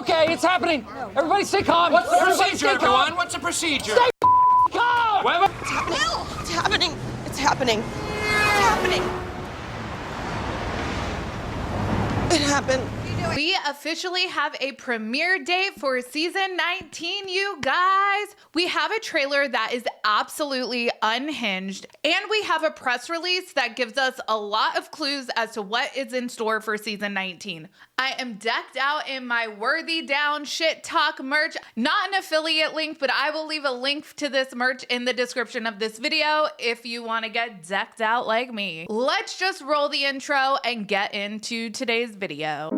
Okay, it's happening. Everybody stay calm. What's the Everybody procedure, stay calm. everyone? What's the procedure? Stay calm. Wait, It's happening. It's happening. It's happening. It's happening. It happened. We officially have a premiere date for season 19, you guys. We have a trailer that is absolutely unhinged, and we have a press release that gives us a lot of clues as to what is in store for season 19. I am decked out in my Worthy Down Shit Talk merch. Not an affiliate link, but I will leave a link to this merch in the description of this video if you want to get decked out like me. Let's just roll the intro and get into today's video.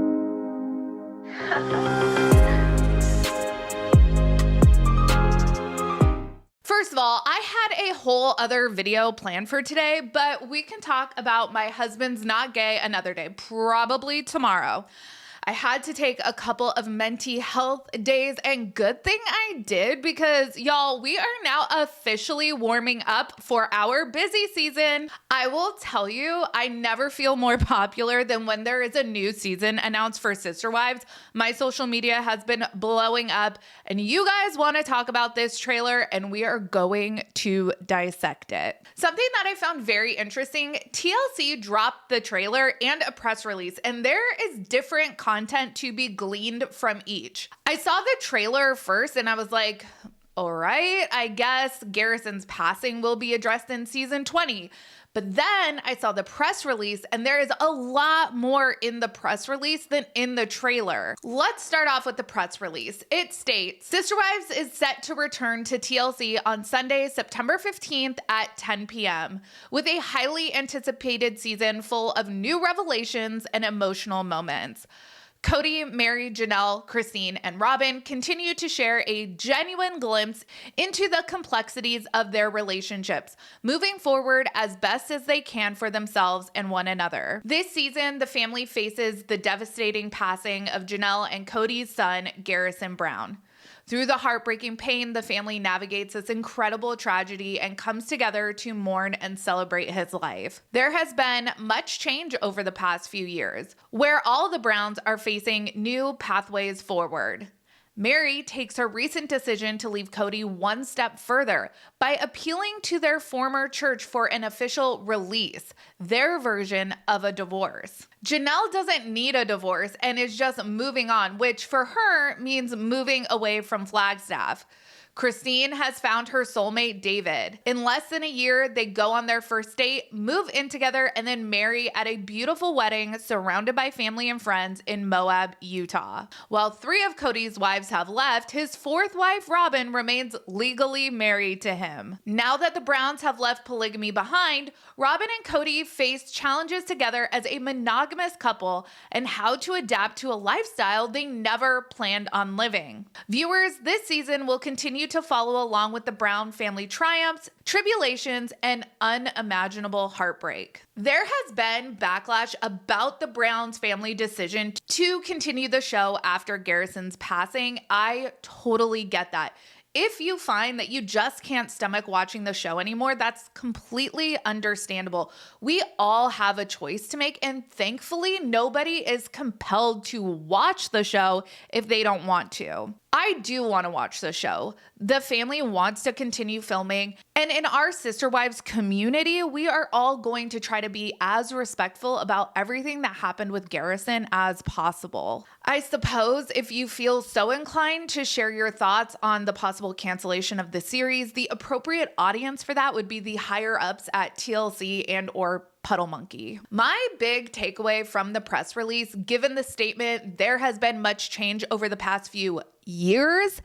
First of all, I had a whole other video planned for today, but we can talk about my husband's not gay another day, probably tomorrow. I had to take a couple of mental health days, and good thing I did because, y'all, we are now officially warming up for our busy season. I will tell you, I never feel more popular than when there is a new season announced for Sister Wives. My social media has been blowing up, and you guys want to talk about this trailer, and we are going to dissect it. Something that I found very interesting, TLC dropped the trailer and a press release, and there is different content to be gleaned from each. I saw the trailer first and I was like, all right, I guess Garrison's passing will be addressed in season 20. But then I saw the press release, and there is a lot more in the press release than in the trailer. Let's start off with the press release. It states, Sister Wives is set to return to TLC on Sunday, September 15th at 10 p.m. with a highly anticipated season full of new revelations and emotional moments. Kody, Mary, Janelle, Christine, and Robin continue to share a genuine glimpse into the complexities of their relationships, moving forward as best as they can for themselves and one another. This season, the family faces the devastating passing of Janelle and Kody's son, Garrison Brown. Through the heartbreaking pain, the family navigates this incredible tragedy and comes together to mourn and celebrate his life. There has been much change over the past few years, where all the Browns are facing new pathways forward. Mary takes her recent decision to leave Kody one step further by appealing to their former church for an official release, their version of a divorce. Janelle doesn't need a divorce and is just moving on, which for her means moving away from Flagstaff. Christine has found her soulmate, David. In less than a year, they go on their first date, move in together, and then marry at a beautiful wedding surrounded by family and friends in Moab, Utah. While 3 of Kody's wives have left, his 4th wife, Robin, remains legally married to him. Now that the Browns have left polygamy behind, Robin and Kody face challenges together as a monogamous couple and how to adapt to a lifestyle they never planned on living. Viewers, this season will continue to follow along with the Brown family triumphs, tribulations, and unimaginable heartbreak. There has been backlash about the Browns family decision to continue the show after Garrison's passing. I totally get that. If you find that you just can't stomach watching the show anymore, that's completely understandable. We all have a choice to make, and thankfully, nobody is compelled to watch the show if they don't want to. I do want to watch the show. The family wants to continue filming, and in our Sister Wives community, we are all going to try to be as respectful about everything that happened with Garrison as possible. I suppose if you feel so inclined to share your thoughts on the possible cancellation of the series, the appropriate audience for that would be the higher ups at TLC and or Puddle Monkey. My big takeaway from the press release, given the statement there has been much change over the past few years,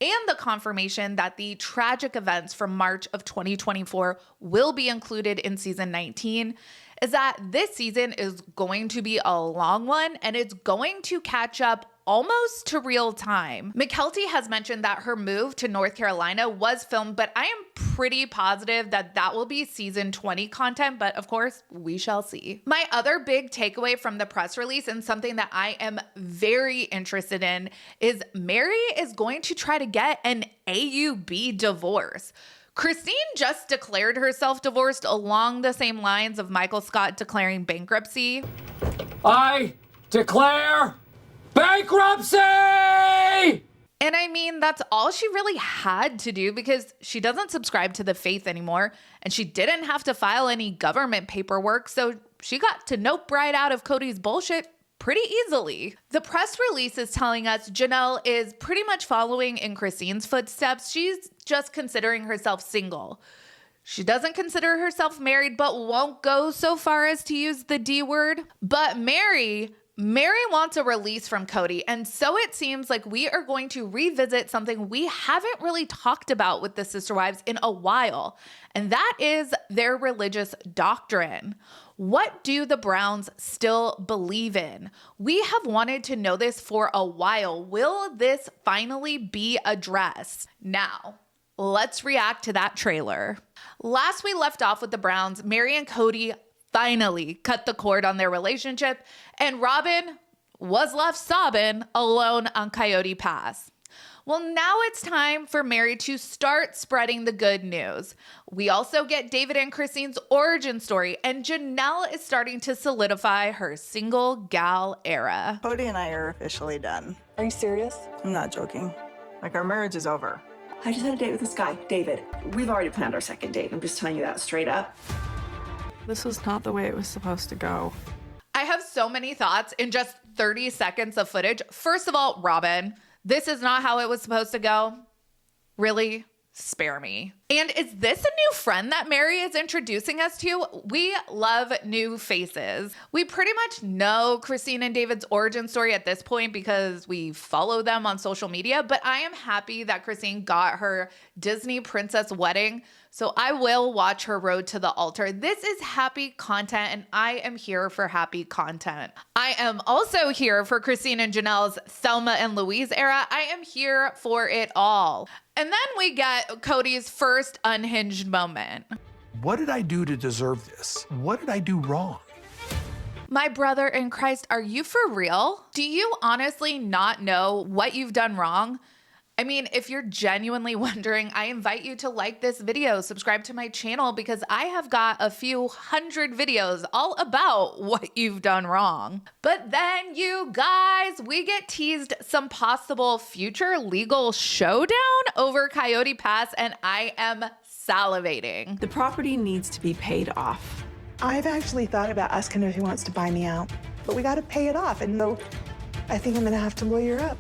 and the confirmation that the tragic events from March of 2024 will be included in season 19, is that this season is going to be a long one, and it's going to catch up almost to real time. Mykelti has mentioned that her move to North Carolina was filmed, but I am pretty positive that that will be season 20 content, but of course, we shall see. My other big takeaway from the press release, and something that I am very interested in, is Mary is going to try to get an AUB divorce. Christine just declared herself divorced along the same lines of Michael Scott declaring bankruptcy. I declare bankruptcy! that's all she really had to do because she doesn't subscribe to the faith anymore and she didn't have to file any government paperwork. So she got to nope right out of Kody's bullshit pretty easily. The press release is telling us Janelle is pretty much following in Christine's footsteps. She's just considering herself single. She doesn't consider herself married, but won't go so far as to use the D word. But Mary wants a release from Kody, and so it seems like we are going to revisit something we haven't really talked about with the Sister Wives in a while, and that is their religious doctrine. What do the Browns still believe in? We have wanted to know this for a while. Will this finally be addressed? Now, let's react to that trailer. Last we left off with the Browns, Mary and Kody finally cut the cord on their relationship, and Robin was left sobbing alone on Coyote Pass. Well, now it's time for Mary to start spreading the good news. We also get David and Christine's origin story, and Janelle is starting to solidify her single gal era. Kody and I are officially done. Are you serious? I'm not joking. Like, our marriage is over. I just had a date with this guy, David. We've already planned our second date. I'm just telling you that straight up. This was not the way it was supposed to go. I have so many thoughts in just 30 seconds of footage. First of all, Robin, this is not how it was supposed to go. Really? Spare me. And is this a new friend that Mary is introducing us to? We love new faces. We pretty much know Christine and David's origin story at this point because we follow them on social media, but I am happy that Christine got her Disney princess wedding, so I will watch her road to the altar. This is happy content, and I am here for happy content. I am also here for Christine and Janelle's Thelma and Louise era. I am here for it all. And then we get Kody's first unhinged moment. What did I do to deserve this? What did I do wrong? My brother in Christ, are you for real? Do you honestly not know what you've done wrong? I mean, if you're genuinely wondering, I invite you to like this video, subscribe to my channel, because I have got a few hundred videos all about what you've done wrong. But then, you guys, we get teased some possible future legal showdown over Coyote Pass, and I am salivating. The property needs to be paid off. I've actually thought about asking if he wants to buy me out, but we got to pay it off, and though I think I'm gonna have to lawyer up.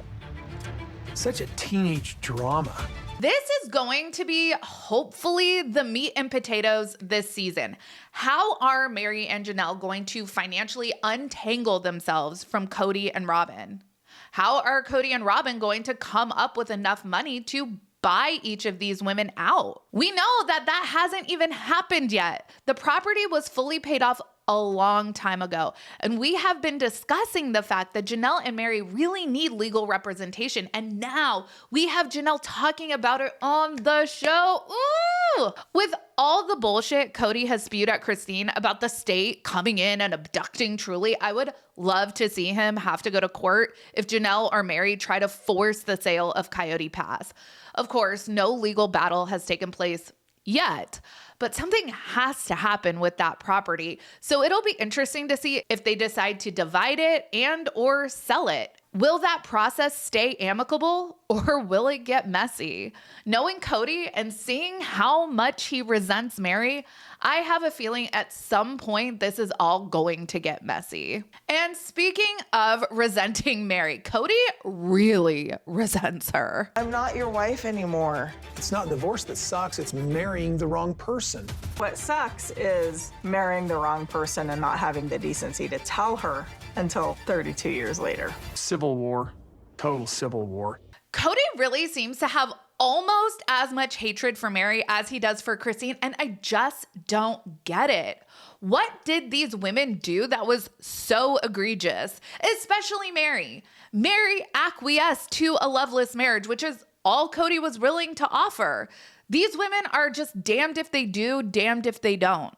Such a teenage drama. This is going to be hopefully the meat and potatoes this season. How are Mary and Janelle going to financially untangle themselves from Kody and Robin? How are Kody and Robin going to come up with enough money to buy each of these women out? We know that that hasn't even happened yet. The property was fully paid off a long time ago. And we have been discussing the fact that Janelle and Mary really need legal representation. And now we have Janelle talking about it on the show. Ooh! With all the bullshit Kody has spewed at Christine about the state coming in and abducting Truly, I would love to see him have to go to court if Janelle or Mary try to force the sale of Coyote Pass. Of course, no legal battle has taken place yet, but something has to happen with that property. So it'll be interesting to see if they decide to divide it and or sell it. Will that process stay amicable or will it get messy? Knowing Kody and seeing how much he resents Mary, I have a feeling at some point this is all going to get messy. And speaking of resenting Mary, Kody really resents her. I'm not your wife anymore. It's not divorce that sucks, it's marrying the wrong person. What sucks is marrying the wrong person and not having the decency to tell her until 32 years later. Civil war, total civil war. Kody really seems to have almost as much hatred for Mary as he does for Christine, and I just don't get it. What did these women do that was so egregious? Especially Mary. Mary acquiesced to a loveless marriage, which is all Kody was willing to offer. These women are just damned if they do, damned if they don't.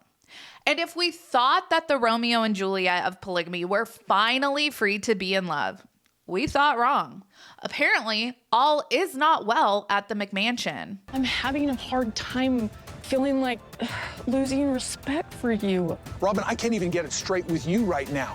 And if we thought that the Romeo and Juliet of polygamy were finally free to be in love, we thought wrong. Apparently, all is not well at the McMansion. I'm having a hard time feeling like losing respect for you. Robin, I can't even get it straight with you right now.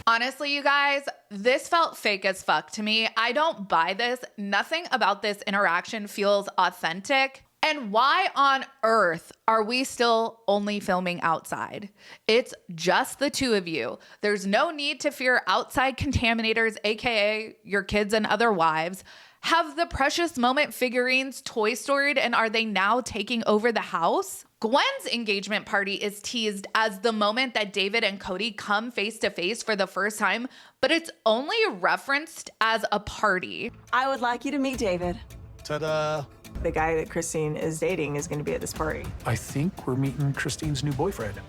Honestly, you guys, this felt fake as fuck to me. I don't buy this. Nothing about this interaction feels authentic. And why on earth are we still only filming outside? It's just the two of you. There's no need to fear outside contaminators, aka your kids and other wives. Have the precious moment figurines toy storied, and are they now taking over the house? Gwen's engagement party is teased as the moment that David and Kody come face to face for the first time, but it's only referenced as a party. I would like you to meet David. Ta-da. The guy that Christine is dating is going to be at this party. I think we're meeting Christine's new boyfriend.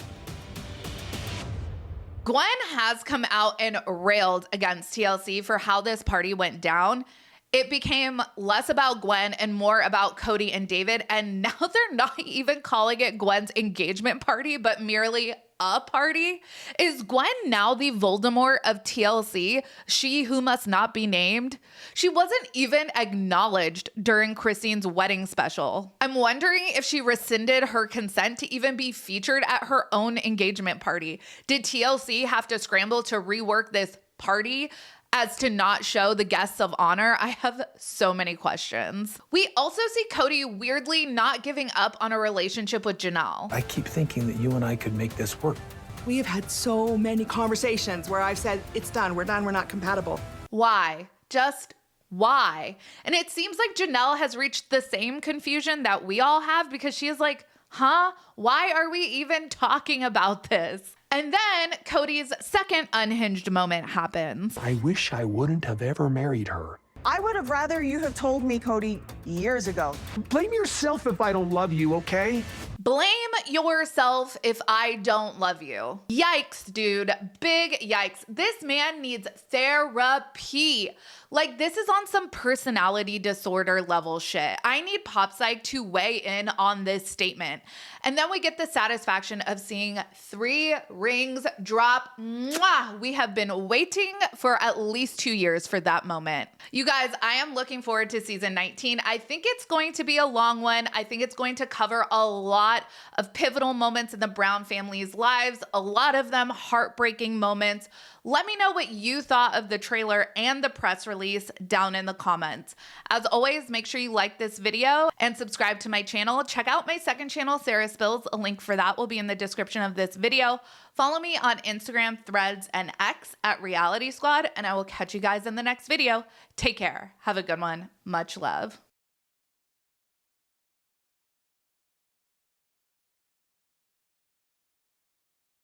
Gwen has come out and railed against TLC for how this party went down. It became less about Gwen and more about Kody and David, and now they're not even calling it Gwen's engagement party, but merely a party. Is Gwen now the Voldemort of TLC, she who must not be named? She wasn't even acknowledged during Christine's wedding special. I'm wondering if she rescinded her consent to even be featured at her own engagement party. Did TLC have to scramble to rework this party as to not show the guests of honor? I have so many questions. We also see Kody weirdly not giving up on a relationship with Janelle. I keep thinking that you and I could make this work. We have had so many conversations where I've said, it's done, we're not compatible. Why? Just why? And it seems like Janelle has reached the same confusion that we all have, because she is like, huh? Why are we even talking about this? And then Kody's second unhinged moment happens. I wish I wouldn't have ever married her. I would have rather you have told me, Kody, years ago. Blame yourself if I don't love you, okay? Blame yourself if I don't love you. Yikes, dude. Big yikes. This man needs therapy. Like, this is on some personality disorder level shit. I need Pop Psych to weigh in on this statement. And then we get the satisfaction of seeing 3 rings drop. Mwah! We have been waiting for at least 2 years for that moment. You guys, I am looking forward to season 19. I think it's going to be a long one. I think it's going to cover a lot of pivotal moments in the Brown family's lives, a lot of them heartbreaking moments. Let me know what you thought of the trailer and the press release down in the comments. As always, make sure you like this video and subscribe to my channel. Check out my second channel, Sarah Spills. A link for that will be in the description of this video. Follow me on Instagram, Threads, and X at Reality Squad, and I will catch you guys in the next video. Take care. Have a good one. Much love.